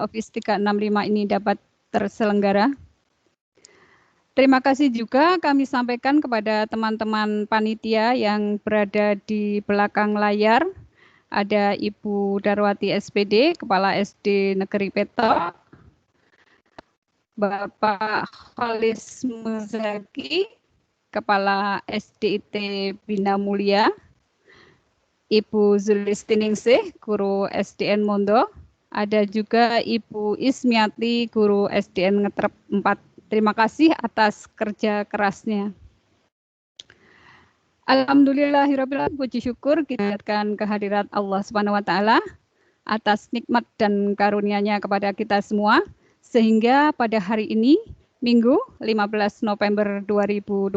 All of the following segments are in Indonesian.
Office 365 ini dapat terselenggara. Terima kasih juga kami sampaikan kepada teman-teman panitia yang berada di belakang layar. Ada Ibu Darwati SPD, Kepala SD Negeri Petok, Bapak Khalis Muzaki, Kepala SDIT Bina Mulia, Ibu Zulistiningsih, Guru SDN Mondo, ada juga Ibu Ismiati, Guru SDN Ngetrep 4. Terima kasih atas kerja kerasnya. Alhamdulillahirrahmanirrahim, puji syukur kita lihatkan kehadirat Allah Subhanahu wa Ta'ala atas nikmat dan karunia-Nya kepada kita semua, sehingga pada hari ini, Minggu 15 November 2020,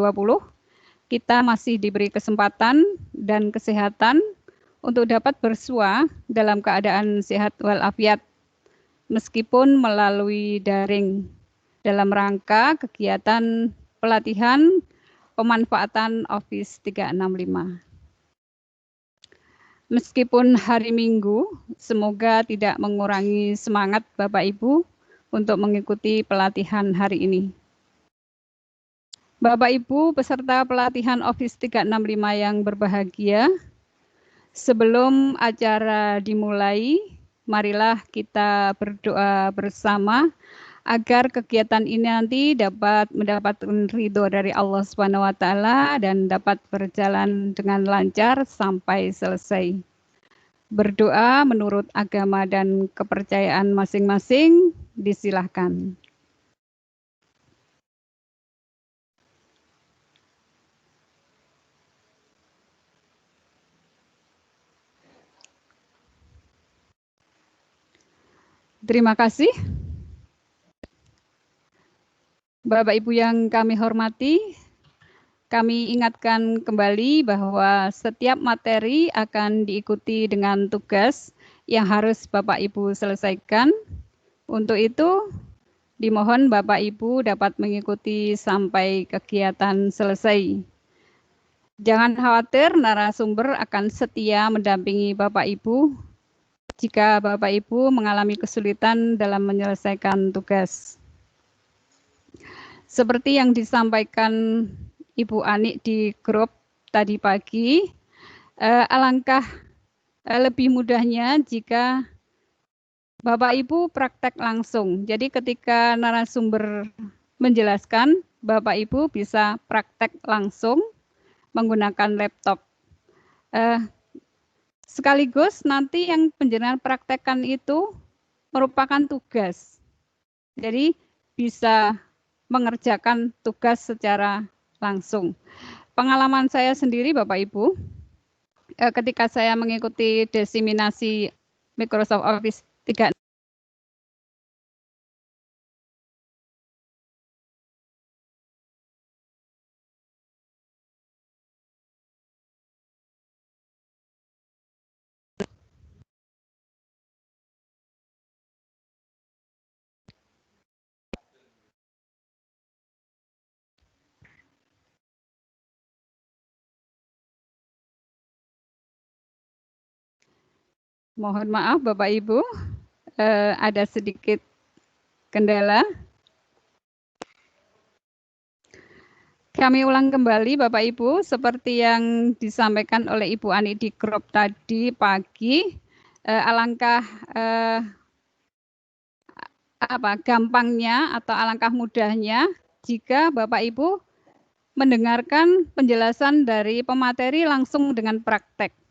kita masih diberi kesempatan dan kesehatan untuk dapat bersua dalam keadaan sehat walafiat, meskipun melalui daring, dalam rangka kegiatan pelatihan pemanfaatan Office 365. Meskipun hari Minggu, semoga tidak mengurangi semangat Bapak Ibu untuk mengikuti pelatihan hari ini. Bapak Ibu peserta pelatihan Office 365 yang berbahagia, sebelum acara dimulai, marilah kita berdoa bersama agar kegiatan ini nanti dapat mendapatkan ridho dari Allah Subhanahu wa Ta'ala dan dapat berjalan dengan lancar sampai selesai. Berdoa menurut agama dan kepercayaan masing-masing, disilahkan. Terima kasih. Bapak Ibu yang kami hormati, kami ingatkan kembali bahwa setiap materi akan diikuti dengan tugas yang harus Bapak Ibu selesaikan. Untuk itu, dimohon Bapak Ibu dapat mengikuti sampai kegiatan selesai. Jangan khawatir, narasumber akan setia mendampingi Bapak Ibu jika Bapak Ibu mengalami kesulitan dalam menyelesaikan tugas. Seperti yang disampaikan Ibu Ani di grup tadi pagi, alangkah lebih mudahnya jika Bapak Ibu praktek langsung. Jadi ketika narasumber menjelaskan, Bapak Ibu bisa praktek langsung menggunakan laptop. Sekaligus nanti yang penjelasan praktekkan itu merupakan tugas. Jadi bisa mengerjakan tugas secara langsung. Pengalaman saya sendiri Bapak Ibu, ketika saya mengikuti diseminasi Microsoft Office 365, mohon maaf Bapak Ibu, ada sedikit kendala. Kami ulang kembali Bapak Ibu, seperti yang disampaikan oleh Ibu Ani di grup tadi pagi, alangkah gampangnya atau alangkah mudahnya jika Bapak Ibu mendengarkan penjelasan dari pemateri langsung dengan praktek.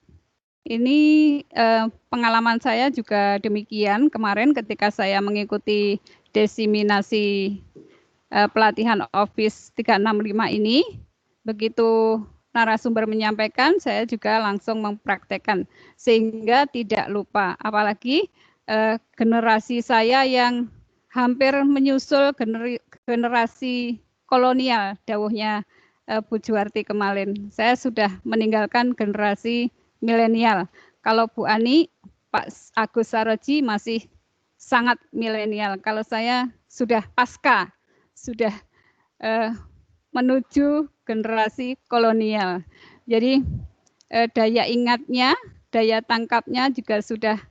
Ini pengalaman saya juga demikian kemarin ketika saya mengikuti diseminasi pelatihan Office 365 ini, begitu narasumber menyampaikan, saya juga langsung mempraktekkan sehingga tidak lupa. Apalagi generasi saya yang hampir menyusul generasi kolonial, dawuhnya Bu Juwarti kemarin. Saya sudah meninggalkan generasi milenial. Kalau Bu Ani, Pak Agus Saroji masih sangat milenial. Kalau saya sudah pasca, sudah menuju generasi kolonial. Jadi daya ingatnya, daya tangkapnya juga sudah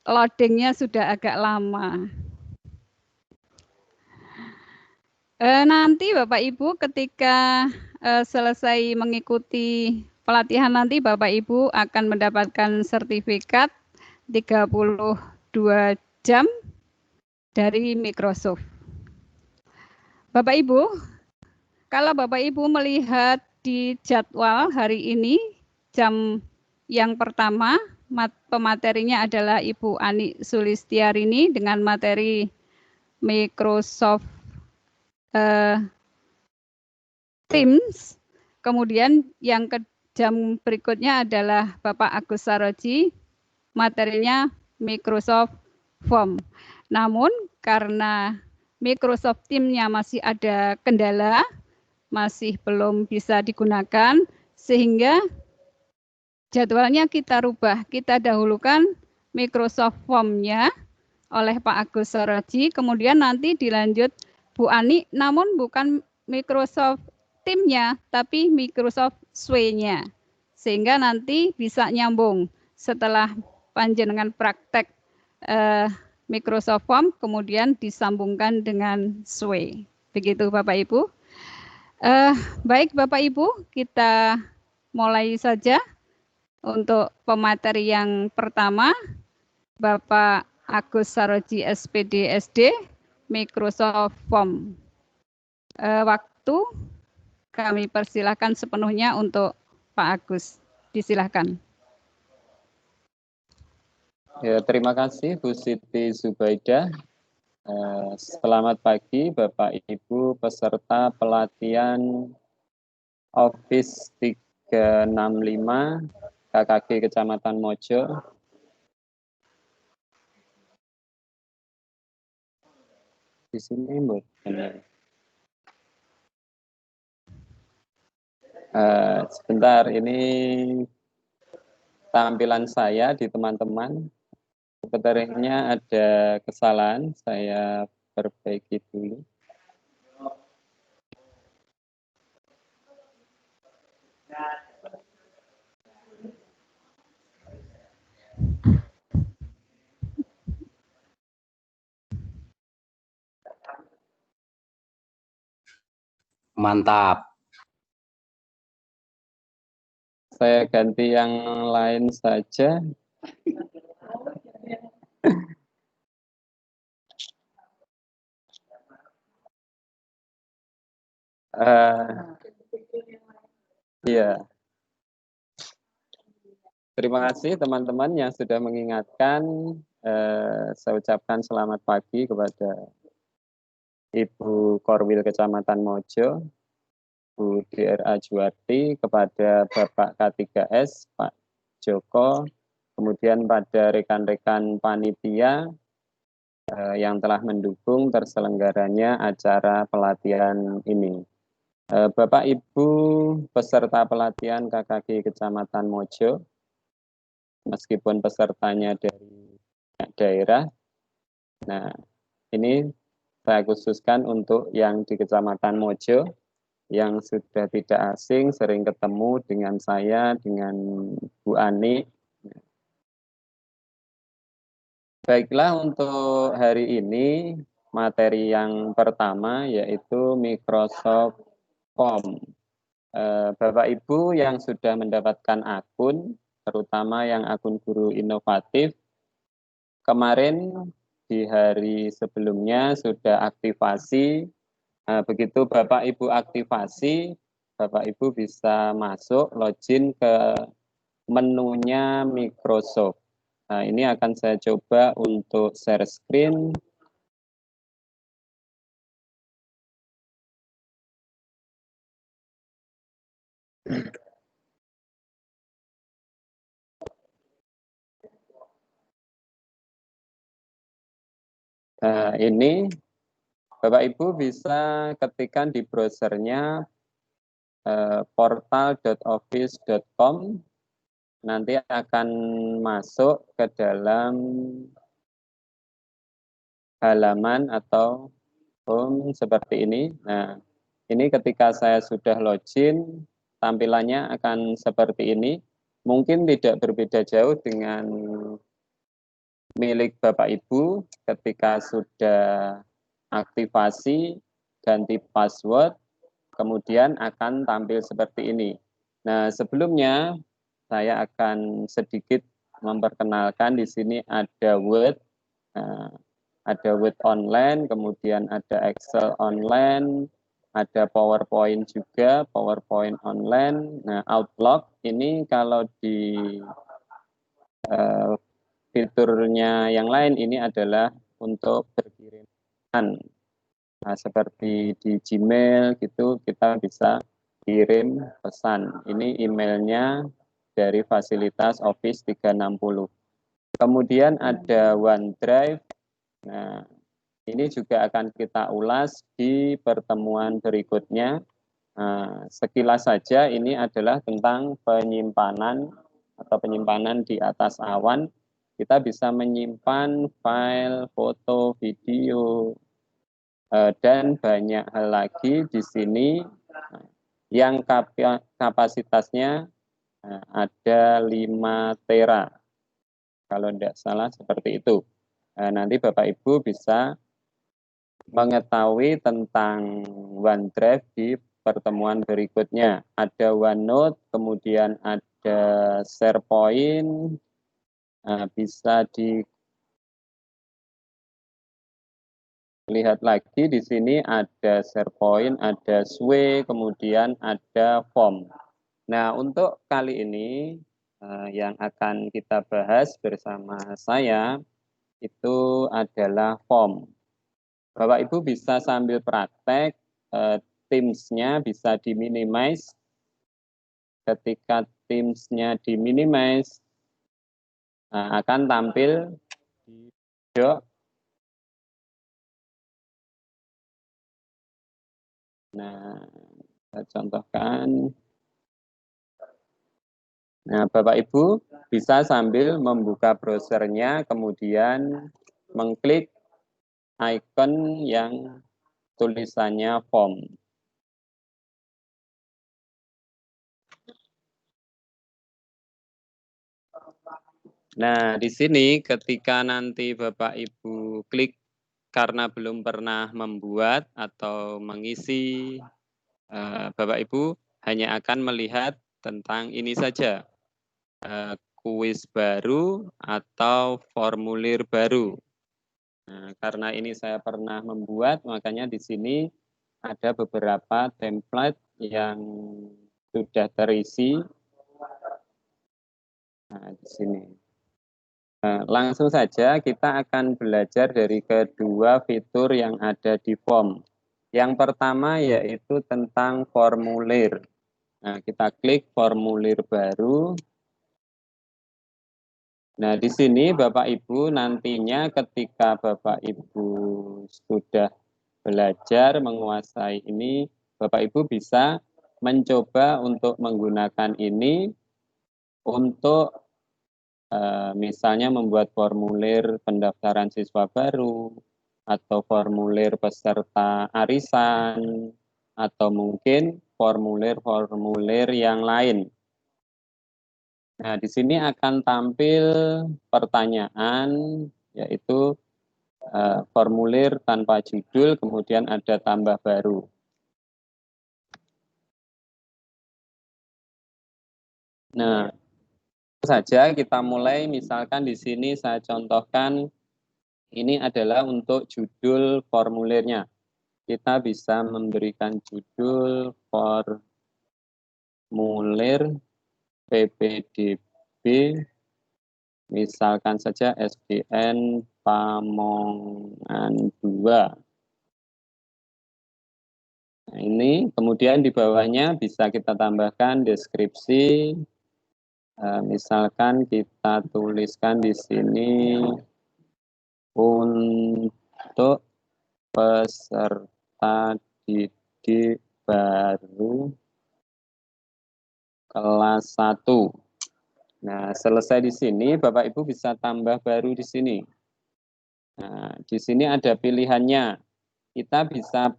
loadingnya sudah agak lama. Nanti Bapak Ibu ketika selesai mengikuti pelatihan nanti Bapak Ibu akan mendapatkan sertifikat 32 jam dari Microsoft. Bapak Ibu, kalau Bapak Ibu melihat di jadwal hari ini, jam yang pertama, pematerinya adalah Ibu Ani Sulistiarini dengan materi Microsoft Teams. Kemudian yang ke jam berikutnya adalah Bapak Agus Saroji, materinya Microsoft Form. Namun karena Microsoft Teams-nya masih ada kendala, masih belum bisa digunakan, sehingga jadwalnya kita rubah. Kita dahulukan Microsoft Form-nya oleh Pak Agus Saroji, kemudian nanti dilanjut Bu Ani, namun bukan Microsoft Teams-nya, tapi Microsoft Suite-nya. Sehingga nanti bisa nyambung setelah panjenengan praktek Microsoft Form, kemudian disambungkan dengan Suite. Begitu Bapak Ibu. Baik Bapak Ibu, kita mulai saja untuk pemateri yang pertama, Bapak Agus Saroji SPD SD, Microsoft Form. Waktu kami persilahkan sepenuhnya untuk Pak Agus. Disilahkan. Ya, terima kasih Bu Siti Zubaidah. Selamat pagi Bapak Ibu peserta pelatihan Office 365 KKG Kecamatan Mojo. Di sini sebentar, ini tampilan saya di teman-teman. Sebenarnya ada kesalahan, saya perbaiki dulu. Mantap. Saya ganti yang lain saja. Iya. Terima kasih teman-teman yang sudah mengingatkan. Saya ucapkan selamat pagi kepada Ibu Korwil Kecamatan Mojo, Bu DRA Juwarti, kepada Bapak K3S, Pak Joko, kemudian pada rekan-rekan panitia yang telah mendukung terselenggaranya acara pelatihan ini. Bapak Ibu peserta pelatihan KKG Kecamatan Mojo, meskipun pesertanya dari daerah, nah ini saya khususkan untuk yang di Kecamatan Mojo, yang sudah tidak asing, sering ketemu dengan saya, dengan Bu Ani. Baiklah, untuk hari ini, materi yang pertama yaitu Microsoft Form. Bapak Ibu yang sudah mendapatkan akun, terutama yang akun guru inovatif, kemarin di hari sebelumnya sudah aktivasi. Begitu Bapak Ibu aktivasi, Bapak Ibu bisa masuk login ke menunya Microsoft. Nah, ini akan saya coba untuk share screen. Nah, ini Bapak Ibu bisa ketikkan di browsernya portal.office.com, nanti akan masuk ke dalam halaman atau home seperti ini. Nah, ini ketika saya sudah login, tampilannya akan seperti ini. Mungkin tidak berbeda jauh dengan milik Bapak Ibu ketika sudah aktivasi, ganti password, kemudian akan tampil seperti ini. Nah, sebelumnya saya akan sedikit memperkenalkan. Di sini ada Word, online, kemudian ada Excel online, ada PowerPoint juga, PowerPoint online. Nah, Outlook ini kalau di fiturnya yang lain ini adalah untuk berkiriman. Nah, seperti di Gmail gitu kita bisa kirim pesan. Ini emailnya dari fasilitas Office 360. Kemudian ada OneDrive. Nah, ini juga akan kita ulas di pertemuan berikutnya. Nah, sekilas saja ini adalah tentang penyimpanan atau penyimpanan di atas awan. Kita bisa menyimpan file, foto, video, dan banyak hal lagi di sini yang kapasitasnya ada 5 tera. Kalau tidak salah seperti itu. Nanti Bapak Ibu bisa mengetahui tentang OneDrive di pertemuan berikutnya. Ada OneNote, kemudian ada SharePoint, bisa dilihat lagi di sini ada SharePoint, ada Sway, kemudian ada Form. Nah, untuk kali ini yang akan kita bahas bersama saya itu adalah Form. Bapak Ibu bisa sambil praktek, Teams-nya bisa diminimize. Ketika Teams-nya diminimize, akan tampil di video. Nah, saya contohkan. Nah, Bapak Ibu bisa sambil membuka browsernya, kemudian mengklik icon yang tulisannya Form. Nah, di sini ketika nanti Bapak Ibu klik karena belum pernah membuat atau mengisi, Bapak Ibu hanya akan melihat tentang ini saja, kuis baru atau formulir baru. Nah, karena ini saya pernah membuat, makanya di sini ada beberapa template yang sudah terisi. Nah, di sini. Langsung saja kita akan belajar dari kedua fitur yang ada di form. Yang pertama yaitu tentang formulir. Nah, kita klik formulir baru. Nah, di sini Bapak Ibu nantinya ketika Bapak Ibu sudah belajar menguasai ini, Bapak Ibu bisa mencoba untuk menggunakan ini untuk misalnya membuat formulir pendaftaran siswa baru, atau formulir peserta arisan, atau mungkin formulir-formulir yang lain. Nah, di sini akan tampil pertanyaan, yaitu formulir tanpa judul, kemudian ada tambah baru. Nah, saja kita mulai, misalkan di sini saya contohkan ini adalah untuk judul formulirnya. Kita bisa memberikan judul formulir PPDB, misalkan saja SDN Pamongan 2. Nah, ini kemudian di bawahnya bisa kita tambahkan deskripsi. Misalkan kita tuliskan di sini untuk peserta didik baru kelas 1. Nah, selesai di sini, Bapak Ibu bisa tambah baru di sini. Nah, di sini ada pilihannya. Kita bisa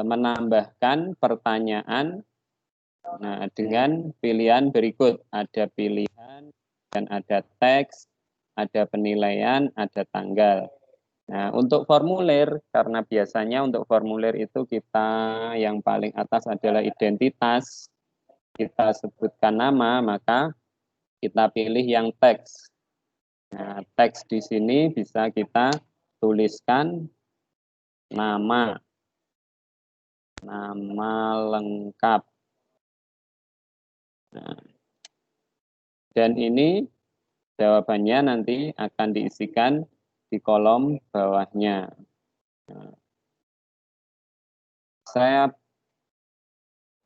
menambahkan pertanyaan dengan pilihan berikut. Ada pilihan dan ada teks, ada penilaian, ada tanggal. Nah, untuk formulir, karena biasanya untuk formulir itu kita yang paling atas adalah identitas, kita sebutkan nama, maka kita pilih yang teks. Nah, teks di sini bisa kita tuliskan nama lengkap. Nah, dan ini jawabannya nanti akan diisikan di kolom bawahnya. Nah, saya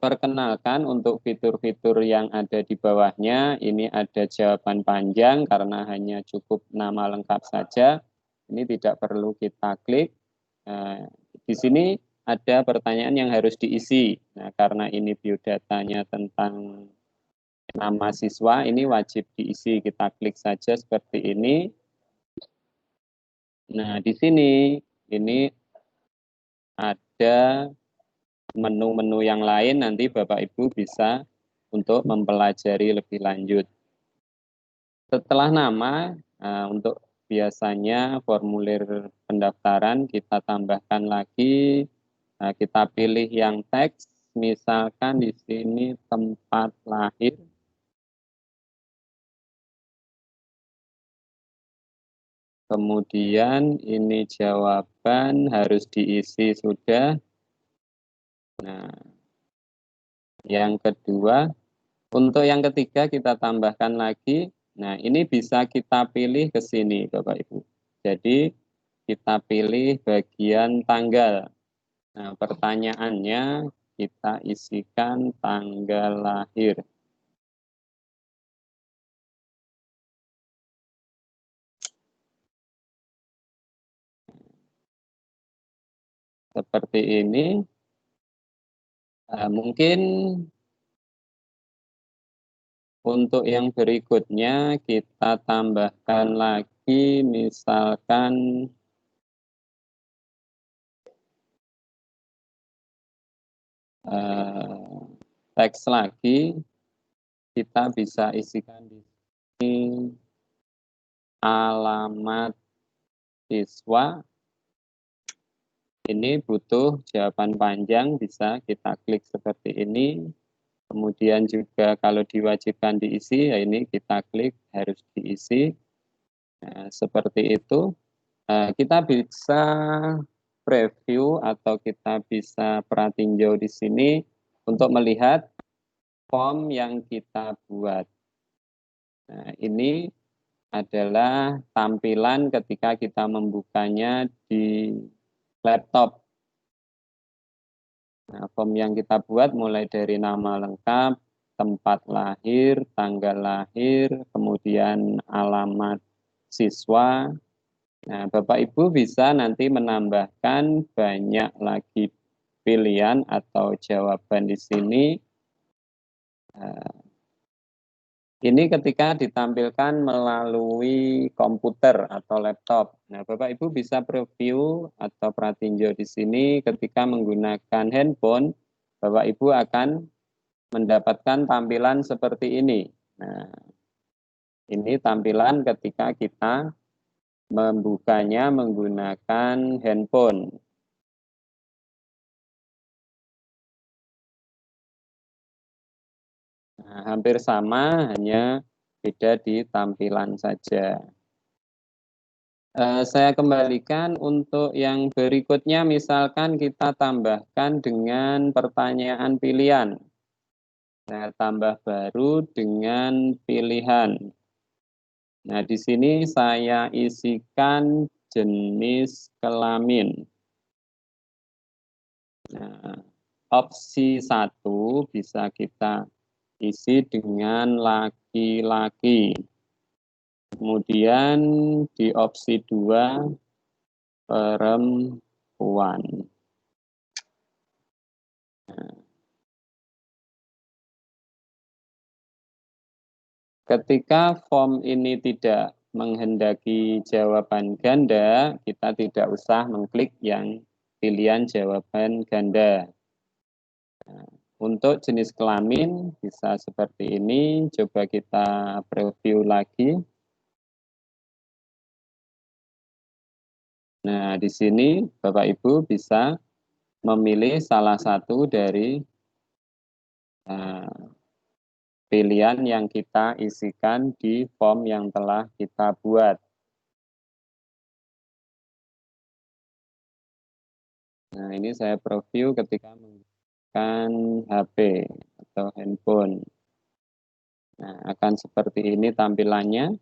perkenalkan untuk fitur-fitur yang ada di bawahnya. Ini ada jawaban panjang karena hanya cukup nama lengkap saja. Ini tidak perlu kita klik. Nah, di sini ada pertanyaan yang harus diisi. Nah, karena ini biodatanya tentang nama siswa, ini wajib diisi. Kita klik saja seperti ini. Nah, di sini ini ada menu-menu yang lain, nanti Bapak Ibu bisa untuk mempelajari lebih lanjut. Setelah nama, untuk biasanya formulir pendaftaran kita tambahkan lagi, kita pilih yang teks, misalkan di sini tempat lahir. Kemudian ini jawaban harus diisi sudah. Nah, yang kedua, untuk yang ketiga kita tambahkan lagi. Nah, ini bisa kita pilih ke sini, Bapak Ibu. Jadi, kita pilih bagian tanggal. Nah, pertanyaannya kita isikan tanggal lahir. Seperti ini. Mungkin untuk yang berikutnya kita tambahkan lagi, misalkan teks lagi, kita bisa isikan di sini alamat siswa. Ini butuh jawaban panjang, bisa kita klik seperti ini. Kemudian juga kalau diwajibkan diisi, ya ini kita klik harus diisi. Nah, seperti itu. Kita bisa preview atau kita bisa pratinjau di sini untuk melihat form yang kita buat. Nah, ini adalah tampilan ketika kita membukanya di laptop. Nah, form yang kita buat mulai dari nama lengkap, tempat lahir, tanggal lahir, kemudian alamat siswa. Nah, Bapak Ibu bisa nanti menambahkan banyak lagi pilihan atau jawaban di sini. Ini ketika ditampilkan melalui komputer atau laptop. Nah, Bapak Ibu bisa preview atau pratinjau di sini ketika menggunakan handphone, Bapak Ibu akan mendapatkan tampilan seperti ini. Nah, ini tampilan ketika kita membukanya menggunakan handphone. Nah, hampir sama, hanya beda di tampilan saja. Saya kembalikan untuk yang berikutnya, misalkan kita tambahkan dengan pertanyaan pilihan. Saya tambah baru dengan pilihan. Nah, di sini saya isikan jenis kelamin. Nah, opsi 1 bisa kita isi dengan laki-laki. Kemudian di opsi 2 perempuan. Nah, ketika form ini tidak menghendaki jawaban ganda, kita tidak usah mengklik yang pilihan jawaban ganda. Nah, untuk jenis kelamin bisa seperti ini, coba kita preview lagi. Nah, di sini Bapak Ibu bisa memilih salah satu dari pilihan yang kita isikan di form yang telah kita buat. Nah, ini saya preview ketika menggunakan HP atau handphone. Nah, akan seperti ini tampilannya.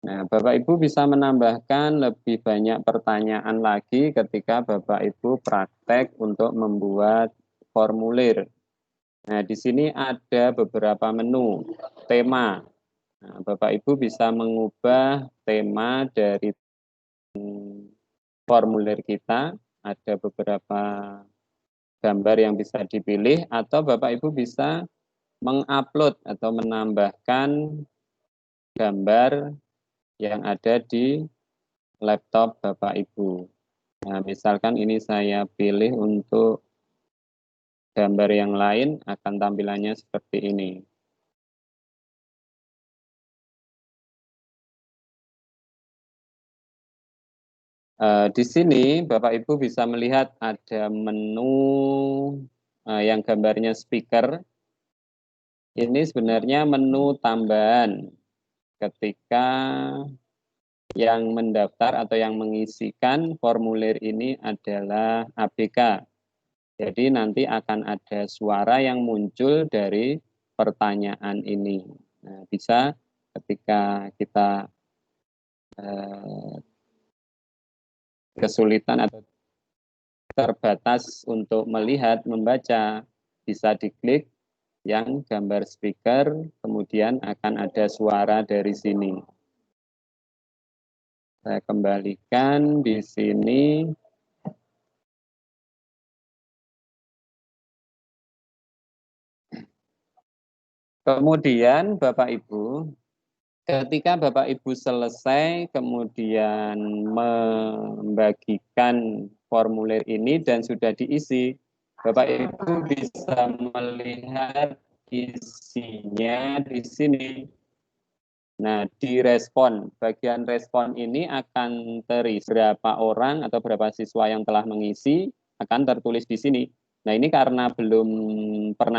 Nah, Bapak Ibu bisa menambahkan lebih banyak pertanyaan lagi ketika Bapak Ibu praktek untuk membuat formulir. Nah, di sini ada beberapa menu, tema. Nah, Bapak Ibu bisa mengubah tema dari formulir kita, ada beberapa gambar yang bisa dipilih, atau Bapak Ibu bisa mengupload atau menambahkan gambar yang ada di laptop Bapak Ibu. Nah, misalkan ini saya pilih untuk gambar yang lain, akan tampilannya seperti ini. Di sini Bapak Ibu bisa melihat ada menu yang gambarnya speaker. Ini sebenarnya menu tambahan ketika yang mendaftar atau yang mengisikan formulir ini adalah ABK. Jadi nanti akan ada suara yang muncul dari pertanyaan ini. Nah, bisa ketika kita kesulitan atau terbatas untuk melihat, membaca, bisa diklik yang gambar speaker, kemudian akan ada suara dari sini. Saya kembalikan di sini. Kemudian Bapak Ibu, ketika Bapak Ibu selesai kemudian membagikan formulir ini dan sudah diisi, Bapak Ibu bisa melihat isinya di sini. Nah, di respon, bagian respon ini akan terisi berapa orang atau berapa siswa yang telah mengisi, akan tertulis di sini. Nah, ini karena belum pernah